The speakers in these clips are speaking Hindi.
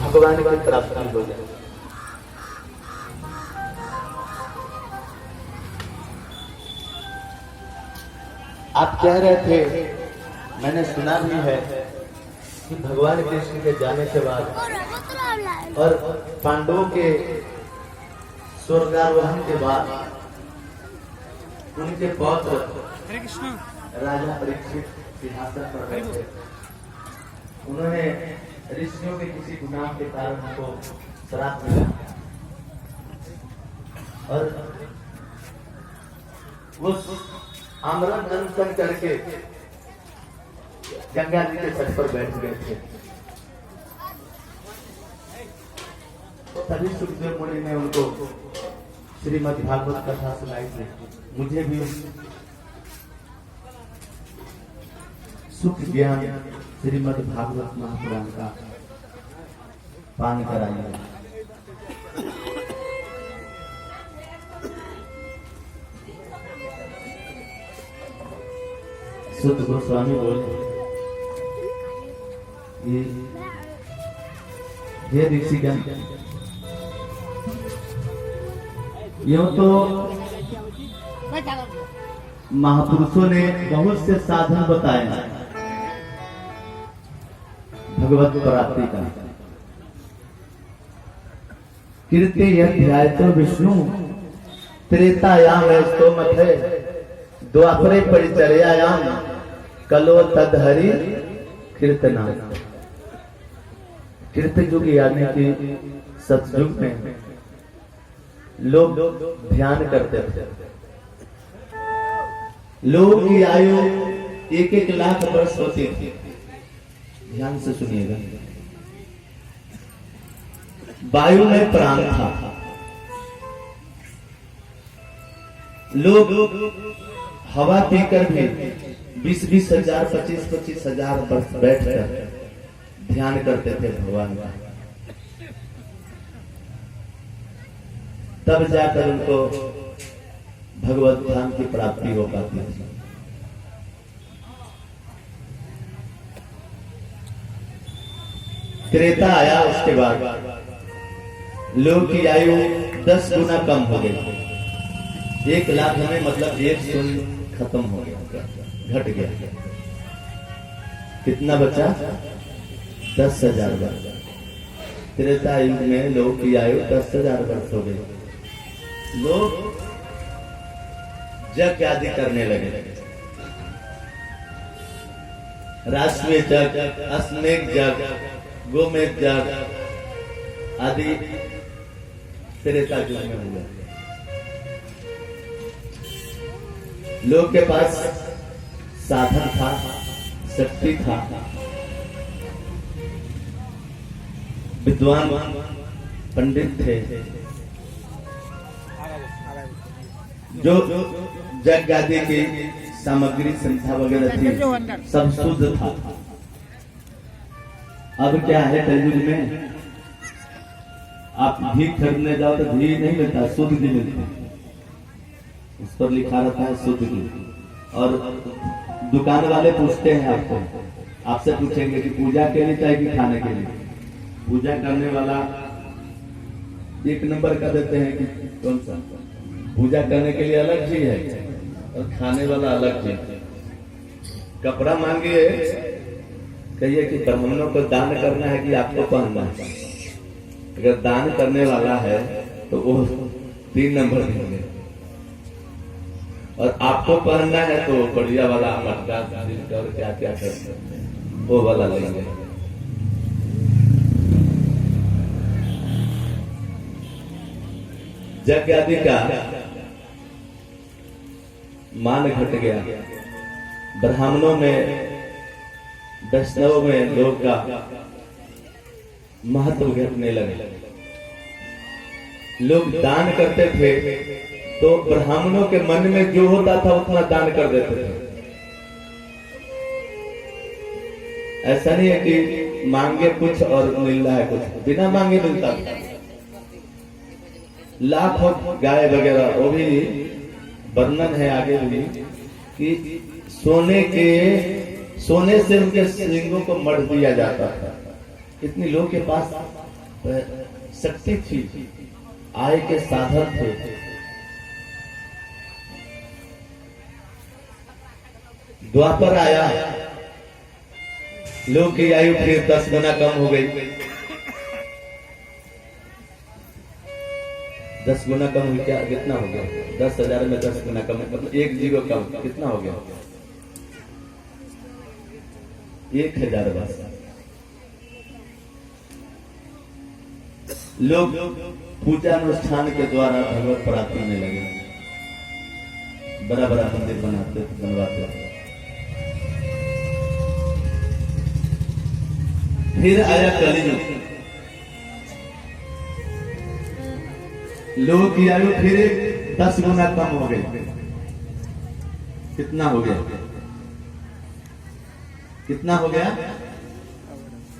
भगवान की प्राप्ति हो जाए। आप कह रहे थे, मैंने सुना भी है कि भगवान कृष्ण के जाने के बाद और पांडवों के स्वर्गारोहण के बाद उनके पौत्र राजा परीक्षित सिंहासन पर बैठे। उन्होंने ऋषियों के किसी गुनाह के कारण उनको श्राप मिला और वो आमरण अनशन करके गंगा जी के तट पर बैठ गए थे। तभी सुखदेव मुनि ने उनको श्रीमद् भागवत कथा सुनाई थी। मुझे भी सुख ज्ञान श्रीमद् भागवत महापुराण का पान कराइए। शुद्ध गोस्वामी बोले, ये ऋषिगण, यूं तो महापुरुषों ने बहुत से साधन बताए भगवत प्राप्ति का। कीर्ति अध्याय तो विष्णु त्रेतायाम तो मथे द्वापरे परिचर्यायाम कलो तदहरि कीर्तना। कीर्ति युग यानी कि सतयुग में लोग ध्यान करते थे। लोगों की आयु 1-1 लाख वर्ष होती थी। ध्यान से सुनिएगा। वायु में प्राण था। लोग हवा पीकर भी 20-20 हजार 25-25 हजार वर्ष बैठकर ध्यान करते थे भगवान का। तब जाकर उनको भगवत ध्यान की प्राप्ति हो पाती थी। त्रेता आया, उसके बाद लोग की आयु 10 गुना कम हो गई। 1 लाख में मतलब 1 शून्य खत्म हो गया, घट गया। कितना बचा? 10,000 वर्ष। त्रेता युग में लोगों की आयु 10,000 वर्ष हो गई। लोग यज्ञ आदि करने लगे। राष्ट्रमेध यज्ञ, अश्वमेध यज्ञ, गोमेध यज्ञ आदि त्रेता युग में हुआ। लोग के पास साधन था, शक्ति था, विद्वान पंडित थे, जो यज्ञ आदि की सामग्री संख्या वगैरह थी, सब शुद्ध था। अब क्या है कलयुग में, आप घी खरीदने जाओ तो घी नहीं मिलता, शुद्ध घी मिलता। उस पर लिखा रहता है शुद्ध घी। और दुकान वाले पूछते हैं आपको, आपसे पूछेंगे कि पूजा के लिए चाहे कि खाने के लिए। पूजा करने वाला 1 नंबर का देते हैं कि कौन सा, पूजा करने के लिए अलग चीज है और खाने वाला अलग चीज। कपड़ा मांगिए, कहिए कि ब्राह्मणों को दान करना है कि आपको पहनना है। अगर दान करने वाला है तो वो 3 नंबर देंगे, और आपको पहनना है तो बढ़िया वाला मटका और क्या क्या करते हैं वो वाला लेंगे। यज्ञ आदि का मान घट गया। ब्राह्मणों में, वैष्णवों में लोग का महत्व घटने लगे। लोग दान करते थे तो ब्राह्मणों के मन में जो होता था उतना दान कर देते थे। ऐसा नहीं है कि मांगे कुछ और मिल रहा है कुछ, बिना मांगे मिलता था। लाखों गाय वगैरह, वो भी वर्णन है आगे भी कि सोने से उनके सिंगों को मढ़ दिया जाता था। इतनी लोग के पास शक्ति थी, आय के साधन थे। द्वापर आया, लोग की आयु फिर 10 गुना कम हो गई। 10 गुना कम हुई क्या? कितना हो गया? 10,000 में 10 गुना कम, मतलब 1 जीरो कम, कितना हो गया? 1,000 बस। लोग पूजा अनुष्ठान के द्वारा भगवत प्राप्ति करने लगे, बड़ा बड़ा मंदिर बनवाते थे। फिर आया कलियुग, लोगों की आयु फिर 10 गुना कम हो गई। कितना हो गया? कितना हो गया?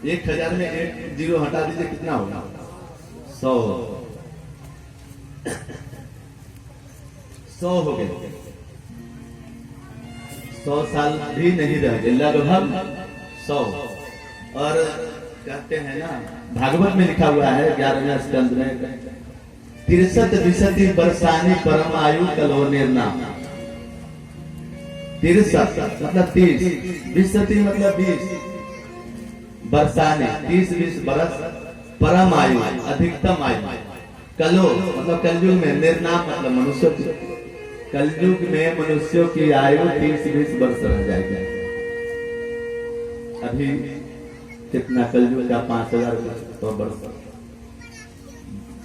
1,000 में 1 जीरो हटा दीजिए, कितना होगा? 100 हो गए। 100 साल भी नहीं रह गए, लगभग 100। और कहते हैं ना, भागवत में लिखा हुआ है 11वें स्कंद में, 63 विशति वर्षानी परम आयु कलो निर्नाम। 63 मतलब 30, विशति मतलब 20, वर्षानी 30-20 बरस, परम आयु अधिकतम आयु, कलो मतलब कलयुग में, निर्नाम मतलब मनुष्य। कलयुग में मनुष्यों की आयु 30-20 वर्ष रह जाएगी। अभी कितना कलयुग का? 5,200 वर्ष,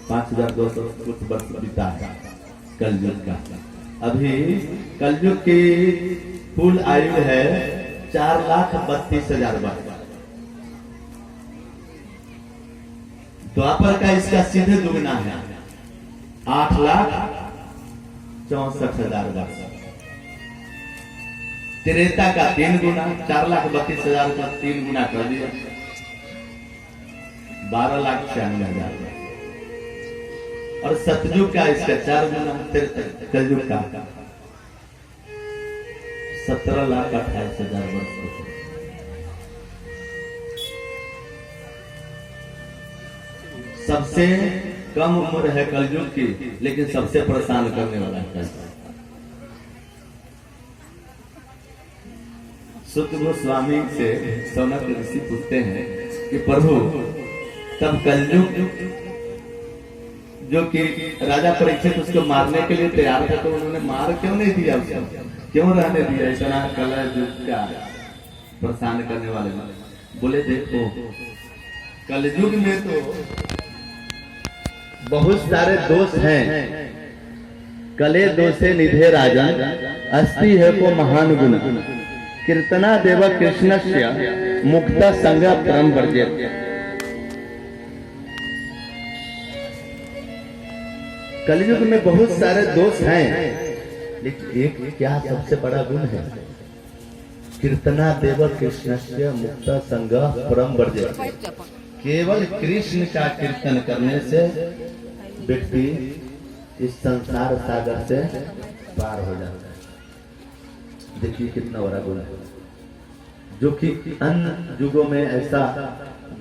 5,200 कुछ वर्ष बीता है कलयुग का। अभी कलयुग की कुल आयु है 4,32,000 वर्ष। द्वापर का इसका सीधे दुगना है, 8,64,000 वर्ष। त्रेता का 3 गुना, 4,32,000 का 3 गुना कर दिया, 12,96,000। और सतयुग का इसका 4 गुना, कलयुग का 17,28,000 वर्ष। सबसे कम उम्र है कलयुग की, लेकिन सबसे परेशान करने वाला है। सुत गोस्वामी से सौनक ऋषि पूछते हैं कि प्रभु, तब कलयुग जो कि राजा परीक्षित उसको मारने के लिए तैयार थे, तो उन्होंने मार क्यों नहीं दिया उसको? क्यों रहने दिया? इतना कलयुग का परेशान करने वाले। बोले देखो, कलयुग में तो बहुत सारे दोष हैं। कले दोषे निधे राजन अस्ति है को महान गुण, कीर्तना देव कृष्णस्य मुक्त संग परम वर्जित। कलयुग में बहुत सारे दोष हैं, लेकिन एक क्या सबसे बड़ा गुण है? कीर्तना देव कृष्णस्य मुक्त संग परम वर्जित। केवल कृष्ण का कीर्तन करने से व्यक्ति इस संसार सागर से पार हो जाता है। देखिए कितना बड़ा गुण है, जो कि अन्य युगों में ऐसा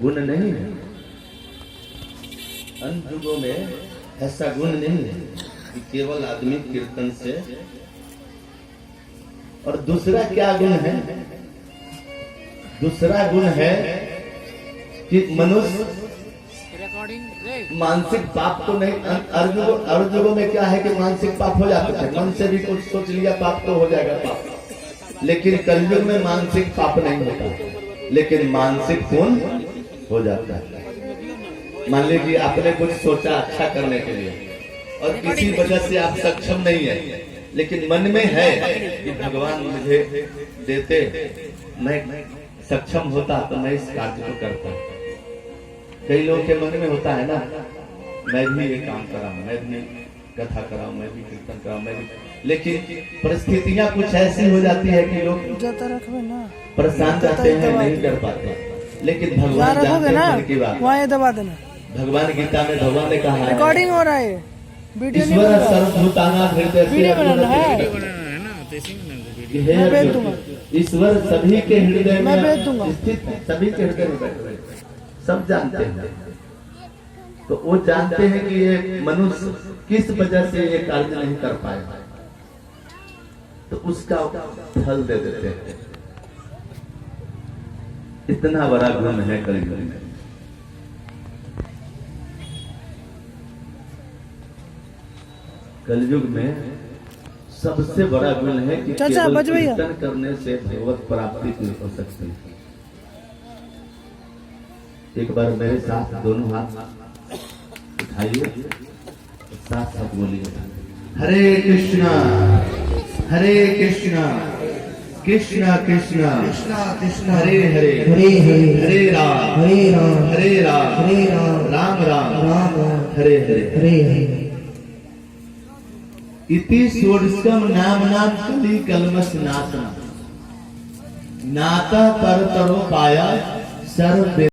गुण नहीं है। अन्य युगों में ऐसा गुण नहीं है कि केवल आदमी कीर्तन से। और दूसरा क्या गुण है? दूसरा गुण है कि मनुष्य मानसिक पाप तो नहीं। अर्जुगों में क्या है कि मानसिक पाप हो जाते थे, मन से भी कुछ सोच लिया पाप तो हो जाएगा पाप। लेकिन कलयुग में मानसिक पाप नहीं होता, लेकिन मानसिक पुण्य हो जाता है। मान लीजिए आपने कुछ सोचा अच्छा करने के लिए और किसी वजह से आप सक्षम नहीं है, लेकिन मन में है कि भगवान मुझे देते, मैं सक्षम होता तो मैं इस कार्य को करता। कई लोगों के मन में होता है ना, मैं भी ये काम कराऊं, मैं भी कथा कराऊं, मैं भी कीर्तन कराऊं, मैं भी। लेकिन परिस्थितियां कुछ ऐसी हो जाती है कि लोग परेशान रहते हैं, नहीं कर पाते। लेकिन भगवान जानते हैं की बात। दबा देना। भगवान गीता में भगवान ने कहा है, रिकॉर्डिंग हो रहा है, वीडियो नहीं ईश्वर सर्वभूतानां हृदय से ईश्वर सभी के हृदय में स्थित, सभी के हृदय में बैठ रहे, सब जानते हैं। तो वो जानते हैं कि ये मनुष्य किस वजह से ये कार्य नहीं कर पाएगा, तो उसका फल दे देते हैं। इतना बड़ा गुण है कलयुग में। कलयुग में सबसे बड़ा गुण है कि चाचा, केवल बच भैया। कीर्तन करने से भगवत प्राप्ति पूरी हो सकती है। एक बार मेरे साथ दोनों हाथ उठाइए, साथ साथ बोलिए, हरे कृष्णा कृष्णा कृष्णा कृष्णा हरे हरे हरे राम राम राम हरे हरे। इति षोडशम नाम कलि कलमस नाशनम नाता पर तरो पाया सर्व